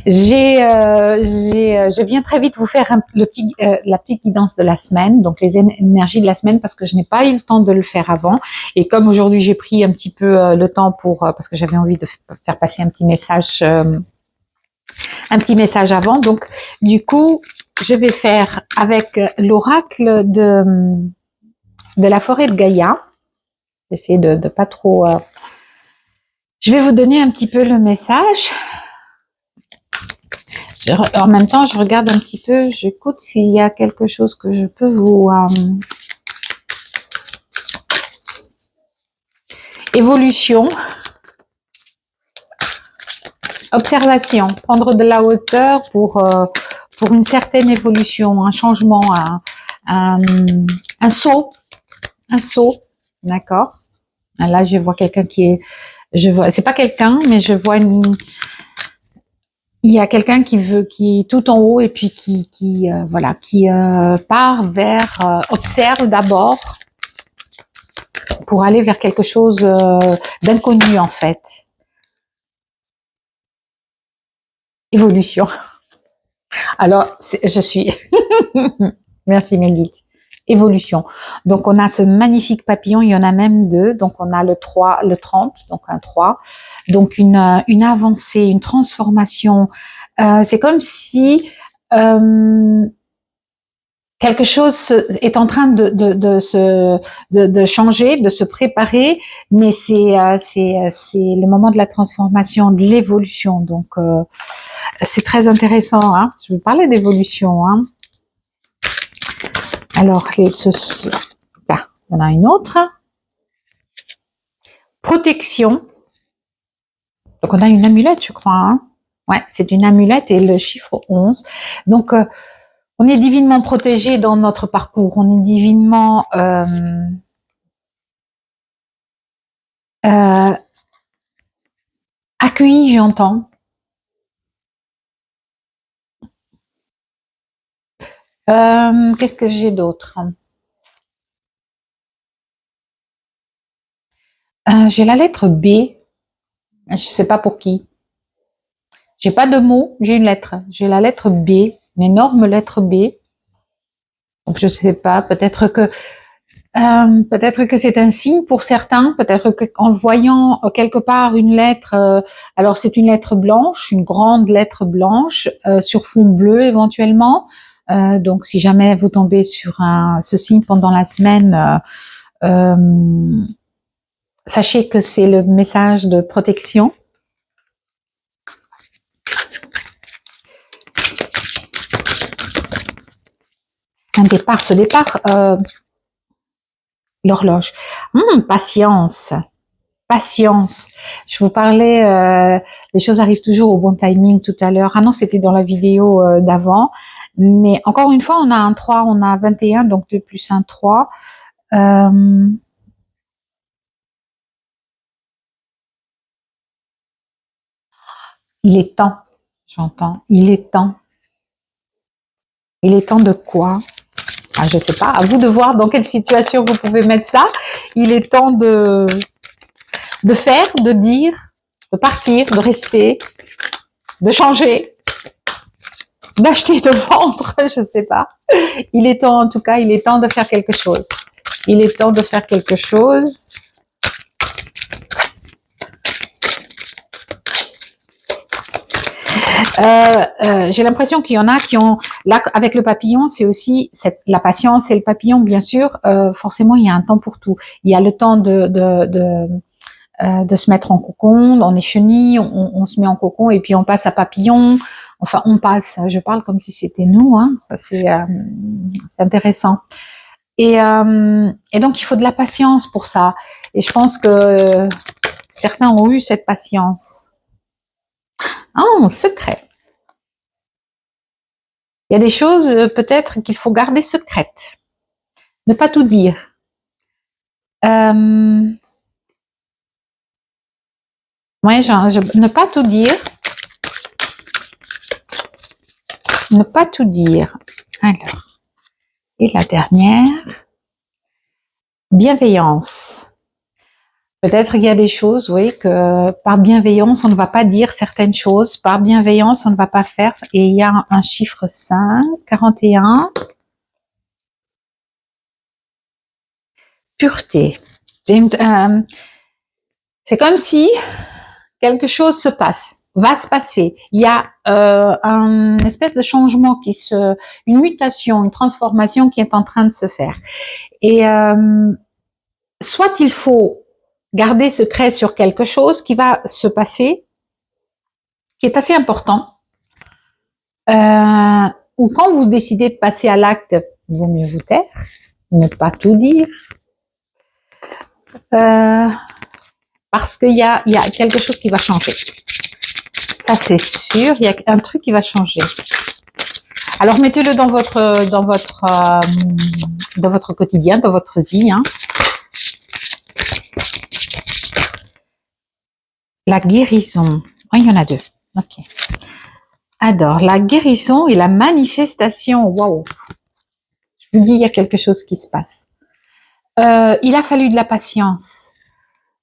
Je viens très vite vous faire la petite guidance de la semaine, donc les énergies de la semaine, parce que je n'ai pas eu le temps de le faire avant. Et comme aujourd'hui j'ai pris un petit peu le temps parce que j'avais envie de faire passer un petit message avant. Donc du coup, je vais faire avec l'oracle de la forêt de Gaïa. J'essaie de pas trop. Je vais vous donner un petit peu le message. En même temps, je regarde un petit peu, j'écoute s'il y a quelque chose que je peux vous... Évolution, observation, prendre de la hauteur pour une certaine évolution, un changement, un saut, d'accord. Là, je vois quelqu'un c'est pas quelqu'un, mais je vois il y a quelqu'un qui est tout en haut et puis qui part vers, observe d'abord pour aller vers quelque chose d'inconnu en fait. Évolution. Alors, je suis... Merci mes guides. Évolution. Donc, on a ce magnifique papillon, il y en a même deux. Donc, on a le 3, le 30, donc un 3. Donc, une avancée, une transformation. C'est comme si quelque chose est en train de changer, de se préparer, mais c'est le moment de la transformation, de l'évolution. Donc, c'est très intéressant. Hein. Je vous parlais d'évolution. Hein. Alors, là, on a une autre. Protection. Donc, on a une amulette, je crois. Hein. Ouais, c'est une amulette et le chiffre 11. Donc, on est divinement protégé dans notre parcours. On est divinement accueilli, j'entends. Qu'est-ce que j'ai d'autre? J'ai la lettre B. Je sais pas pour qui. J'ai pas de mots, j'ai une lettre. J'ai la lettre B, une énorme lettre B. Donc je sais pas, peut-être que c'est un signe pour certains, peut-être qu'en voyant quelque part une lettre, alors c'est une lettre blanche, une grande lettre blanche sur fond bleu éventuellement. Donc si jamais vous tombez sur ce signe pendant la semaine, sachez que c'est le message de protection. Un départ, ce départ, l'horloge. Patience. Patience. Je vous parlais, les choses arrivent toujours au bon timing tout à l'heure. Ah non, c'était dans la vidéo d'avant. Mais encore une fois, on a un 3, on a 21, donc 2 plus 1, 3. Il est temps, j'entends. Il est temps. Il est temps de quoi? Ah, je sais pas. À vous de voir dans quelle situation vous pouvez mettre ça. Il est temps de faire, de dire, de partir, de rester, de changer, d'acheter, de vendre, je sais pas. Il est temps, en tout cas, il est temps de faire quelque chose. Il est temps de faire quelque chose. J'ai l'impression qu'il y en a qui ont, là, avec le papillon, c'est aussi la patience et le papillon, bien sûr. Forcément, il y a un temps pour tout. Il y a le temps de se mettre en cocon, on est chenille, on se met en cocon et puis on passe à papillon. Enfin, on passe. Je parle comme si c'était nous. Hein. C'est intéressant. Et donc, il faut de la patience pour ça. Et je pense que certains ont eu cette patience. Oh, secret. Il y a des choses peut-être qu'il faut garder secrètes. Ne pas tout dire. Ne pas tout dire. Ne pas tout dire. Alors, et la dernière, bienveillance. Peut-être qu'il y a des choses, oui, que par bienveillance, on ne va pas dire certaines choses. Par bienveillance, on ne va pas faire. Et il y a un chiffre 5, 41. Pureté. C'est comme si quelque chose se passe, va se passer. Il y a un espèce de changement une mutation, une transformation qui est en train de se faire. Et soit il faut garder secret sur quelque chose qui va se passer, qui est assez important, ou quand vous décidez de passer à l'acte, il vaut mieux vous taire, ne pas tout dire, parce qu'il y a quelque chose qui va changer. Ça c'est sûr, il y a un truc qui va changer. Alors mettez-le dans votre quotidien, dans votre vie. Hein. La guérison. Oh, il y en a deux. Ok. Alors, la guérison et la manifestation. Waouh. Je vous dis, il y a quelque chose qui se passe. Il a fallu de la patience.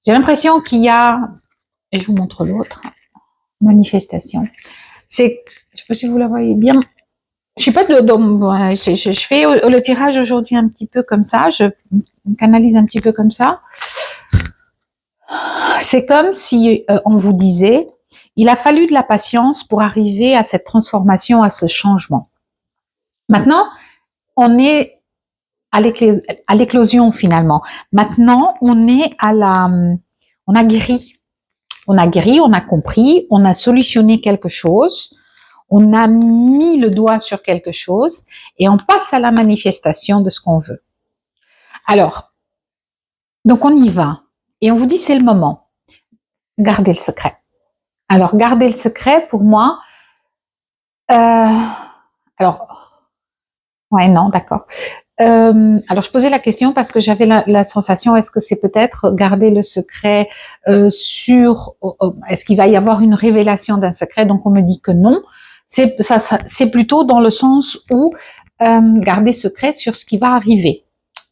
J'ai l'impression qu'il y a, et je vous montre l'autre, manifestation. C'est, je sais pas si vous la voyez bien. Je sais pas je fais le tirage aujourd'hui un petit peu comme ça. Je canalise un petit peu comme ça. C'est comme si on vous disait, il a fallu de la patience pour arriver à cette transformation, à ce changement. Maintenant, on est à l'éclosion finalement. Maintenant, on a guéri. On a compris, on a solutionné quelque chose, on a mis le doigt sur quelque chose et on passe à la manifestation de ce qu'on veut. Alors, donc on y va et on vous dit c'est le moment. Gardez le secret. Alors, garder le secret, pour moi, ouais, non, d'accord. Alors, je posais la question parce que j'avais la sensation, est-ce que c'est peut-être garder le secret est-ce qu'il va y avoir une révélation d'un secret? Donc, on me dit que non. C'est plutôt dans le sens où garder secret sur ce qui va arriver.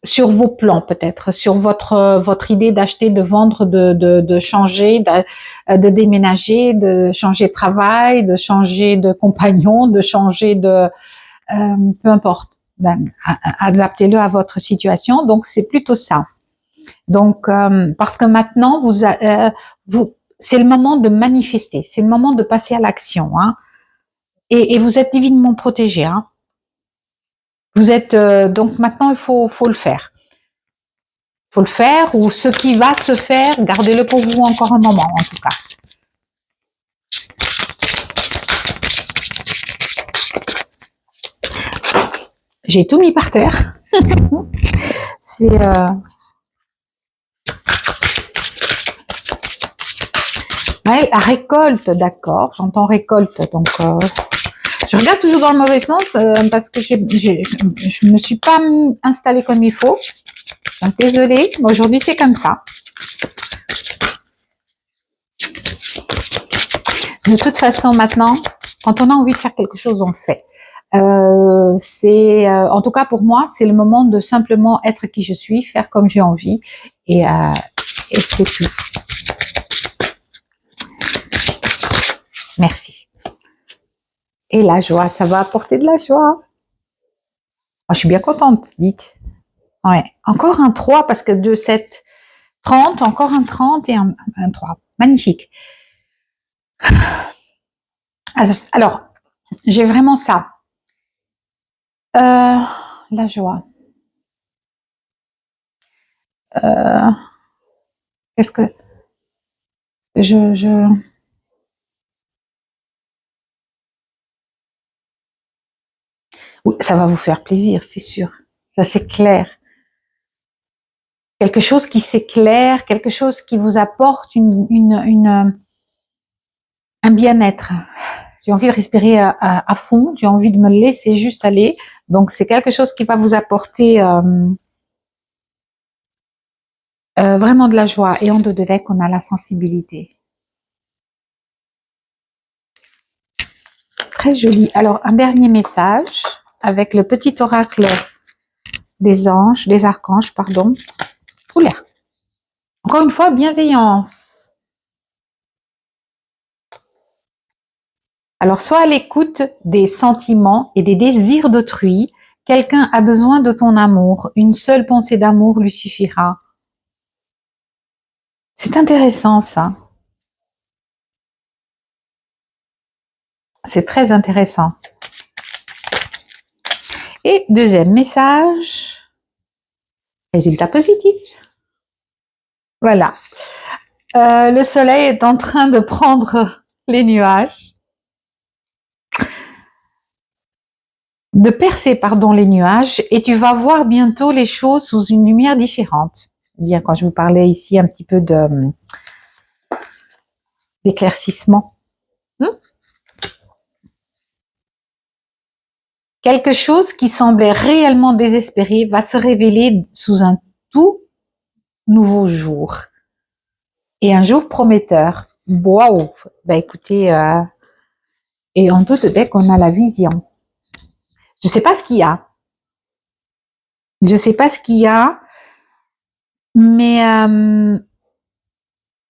Sur vos plans peut-être, sur votre idée d'acheter, de vendre, de changer, de déménager, de changer de travail, de changer de compagnon, de changer peu importe. Ben, adaptez-le à votre situation. Donc c'est plutôt ça. Donc parce que maintenant c'est le moment de manifester, c'est le moment de passer à l'action. Hein. Et vous êtes divinement protégé. Hein. Vous êtes donc maintenant il faut le faire. Faut le faire ou ce qui va se faire, gardez-le pour vous encore un moment en tout cas. J'ai tout mis par terre. C'est ouais, la récolte, d'accord. J'entends récolte, donc je regarde toujours dans le mauvais sens parce que je me suis pas installée comme il faut. Donc, désolée, aujourd'hui c'est comme ça. De toute façon, maintenant, quand on a envie de faire quelque chose, on le fait. En tout cas pour moi, c'est le moment de simplement être qui je suis, faire comme j'ai envie, et c'est tout. Merci. Et la joie, ça va apporter de la joie. Oh, je suis bien contente, dites. Ouais. Encore un 3 parce que 2, 7, 30, encore un 30 et un 3. Magnifique. Alors, j'ai vraiment ça. La joie. Qu'est-ce que oui, ça va vous faire plaisir, c'est sûr. Ça c'est clair. Quelque chose qui s'éclaire, quelque chose qui vous apporte un bien-être. J'ai envie de respirer à fond, j'ai envie de me laisser juste aller. Donc c'est quelque chose qui va vous apporter vraiment de la joie. Et en dos de deck, on a la sensibilité. Très joli. Alors un dernier message avec le petit oracle des archanges, pardon. Oula. Encore une fois, bienveillance. Alors, sois à l'écoute des sentiments et des désirs d'autrui. Quelqu'un a besoin de ton amour. Une seule pensée d'amour lui suffira. C'est intéressant, ça. C'est très intéressant. Et deuxième message, résultat positif. Voilà. Le soleil est en train de prendre les nuages, de percer, pardon, les nuages, et tu vas voir bientôt les choses sous une lumière différente. Bien, quand je vous parlais ici un petit peu d'éclaircissement. Quelque chose qui semblait réellement désespéré va se révéler sous un tout nouveau jour. Et un jour prometteur. Waouh! Ben écoutez, et on doute dès qu'on a la vision. Je sais pas ce qu'il y a. Je sais pas ce qu'il y a, mais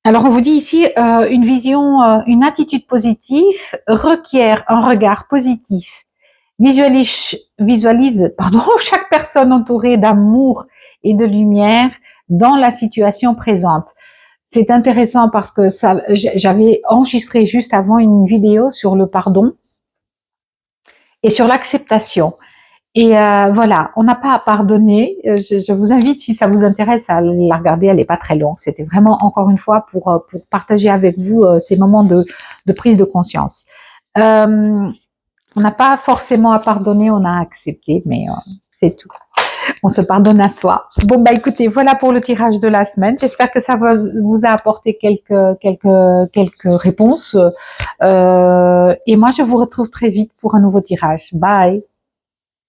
alors on vous dit ici une vision, une attitude positive requiert un regard positif. Visualise, pardon, chaque personne entourée d'amour et de lumière dans la situation présente. C'est intéressant parce que ça, j'avais enregistré juste avant une vidéo sur le pardon et sur l'acceptation. Et voilà, on n'a pas à pardonner. Je vous invite, si ça vous intéresse, à la regarder. Elle n'est pas très longue. C'était vraiment, encore une fois, pour partager avec vous ces moments de prise de conscience. On n'a pas forcément à pardonner, on a accepté, mais c'est tout. On se pardonne à soi. Bon, bah écoutez, voilà pour le tirage de la semaine. J'espère que ça vous a apporté quelques réponses. Et moi, je vous retrouve très vite pour un nouveau tirage. Bye!